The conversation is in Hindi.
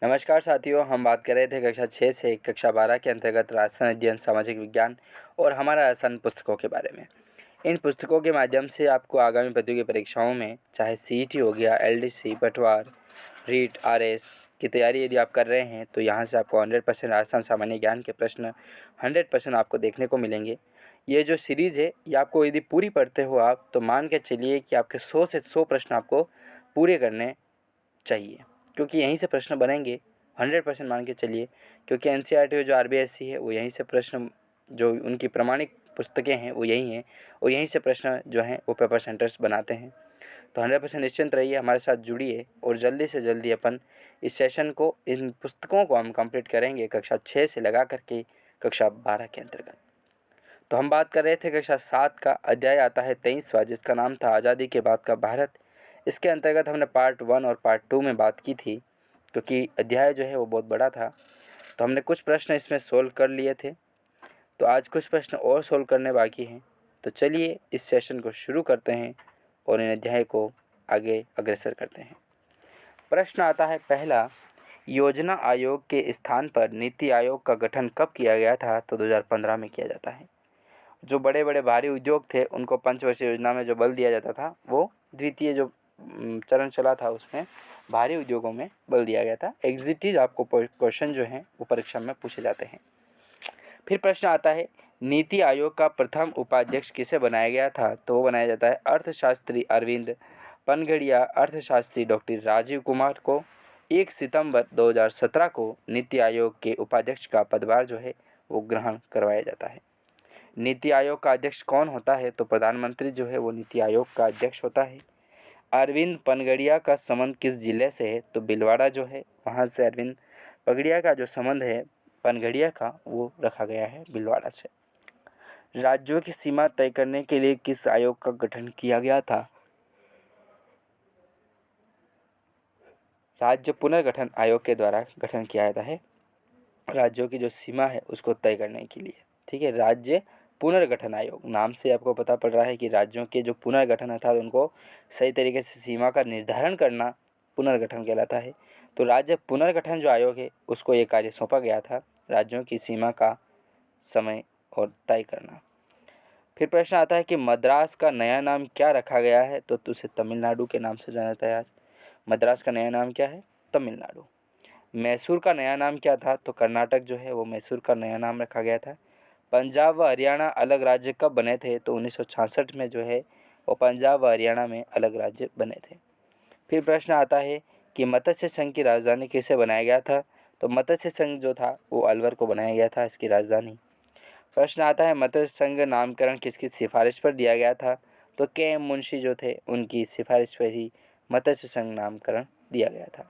नमस्कार साथियों, हम बात कर रहे थे कक्षा 6 से कक्षा 12 के अंतर्गत राजस्थान अध्ययन सामाजिक विज्ञान और हमारा आसान पुस्तकों के बारे में। इन पुस्तकों के माध्यम से आपको आगामी प्रतियोगी परीक्षाओं में चाहे सीईटी हो गया, एलडीसी, पटवार, रीट, आरएस की तैयारी यदि आप कर रहे हैं तो यहाँ से आपको 100% राजस्थान सामान्य ज्ञान के प्रश्न 100% आपको देखने को मिलेंगे। ये जो सीरीज़ है ये आपको यदि पूरी पढ़ते हो आप तो मान के चलिए कि आपके 100 से 100 प्रश्न आपको पूरे करने चाहिए, क्योंकि यहीं से प्रश्न बनेंगे। 100% मान के चलिए, क्योंकि एनसीईआरटी और जो आरबीएससी है वो यहीं से प्रश्न, जो उनकी प्रमाणिक पुस्तकें हैं वो यही हैं और यहीं से प्रश्न जो हैं वो पेपर सेंटर्स बनाते हैं। तो 100% निश्चिंत रहिए, हमारे साथ जुड़िए और जल्दी से जल्दी अपन इस सेशन को, इन पुस्तकों को हम कंप्लीट करेंगे कक्षा 6 से लगा करके कक्षा 12 के अंतर्गत। तो हम बात कर रहे थे कक्षा 7 का अध्याय आता है 23वां, जिसका नाम था आज़ादी के बाद का भारत। इसके अंतर्गत हमने पार्ट 1 और पार्ट 2 में बात की थी, क्योंकि अध्याय जो है वो बहुत बड़ा था। तो हमने कुछ प्रश्न इसमें सोल्व कर लिए थे, तो आज कुछ प्रश्न और सोल्व करने बाकी हैं। तो चलिए इस सेशन को शुरू करते हैं और इन अध्याय को आगे अग्रसर करते हैं। प्रश्न आता है पहला, योजना आयोग के स्थान पर नीति आयोग का गठन कब किया गया था? तो 2015 में किया जाता है। जो बड़े बड़े भारी उद्योग थे उनको पंचवर्षीय योजना में जो बल दिया जाता था, वो द्वितीय जो चरण चला था उसमें भारी उद्योगों में बल दिया गया था। एग्जिटिव आपको क्वेश्चन जो हैं वो परीक्षा में पूछे जाते हैं। फिर प्रश्न आता है, नीति आयोग का प्रथम उपाध्यक्ष किसे बनाया गया था? तो वो बनाया जाता है अर्थशास्त्री अरविंद पनघड़िया, अर्थशास्त्री डॉक्टर राजीव कुमार को 1 सितंबर 2017 को नीति आयोग के उपाध्यक्ष का पदभार जो है वो ग्रहण करवाया जाता है। नीति आयोग का अध्यक्ष कौन होता है? तो प्रधानमंत्री जो है वो नीति आयोग का अध्यक्ष होता है। अरविंद पनघड़िया का संबंध किस जिले से है? तो भीलवाड़ा जो है वहाँ से अरविंद पनघड़िया का जो संबंध है पनघड़िया का वो रखा गया है भीलवाड़ा से। राज्यों की सीमा तय करने के लिए किस आयोग का गठन किया गया था? राज्य पुनर्गठन आयोग के द्वारा गठन किया जाता है राज्यों की जो सीमा है उसको तय करने के लिए। ठीक है, राज्य पुनर्गठन आयोग, नाम से आपको पता पड़ रहा है कि राज्यों के जो पुनर्गठन अर्थात उनको सही तरीके से सीमा का निर्धारण करना पुनर्गठन कहलाता है। तो राज्य पुनर्गठन जो आयोग है उसको ये कार्य सौंपा गया था, राज्यों की सीमा का समय और तय करना। फिर प्रश्न आता है कि मद्रास का नया नाम क्या रखा गया है? तो उसे तमिलनाडु के नाम से जाना जाता है आज। मद्रास का नया नाम क्या है? तमिलनाडु। मैसूर का नया नाम क्या था? तो कर्नाटक जो है वो मैसूर का नया नाम रखा गया था। पंजाब व हरियाणा अलग राज्य कब बने थे? तो 1966 में जो है वो पंजाब व हरियाणा में अलग राज्य बने थे। फिर प्रश्न आता है कि मत्स्य संघ की राजधानी किसे बनाया गया था? तो मत्स्य संघ जो था वो अलवर को बनाया गया था इसकी राजधानी। प्रश्न आता है मत्स्य संघ नामकरण किसकी सिफारिश पर दिया गया था? तो के एम मुंशी जो थे उनकी सिफारिश पर ही मत्स्य संघ नामकरण दिया गया था।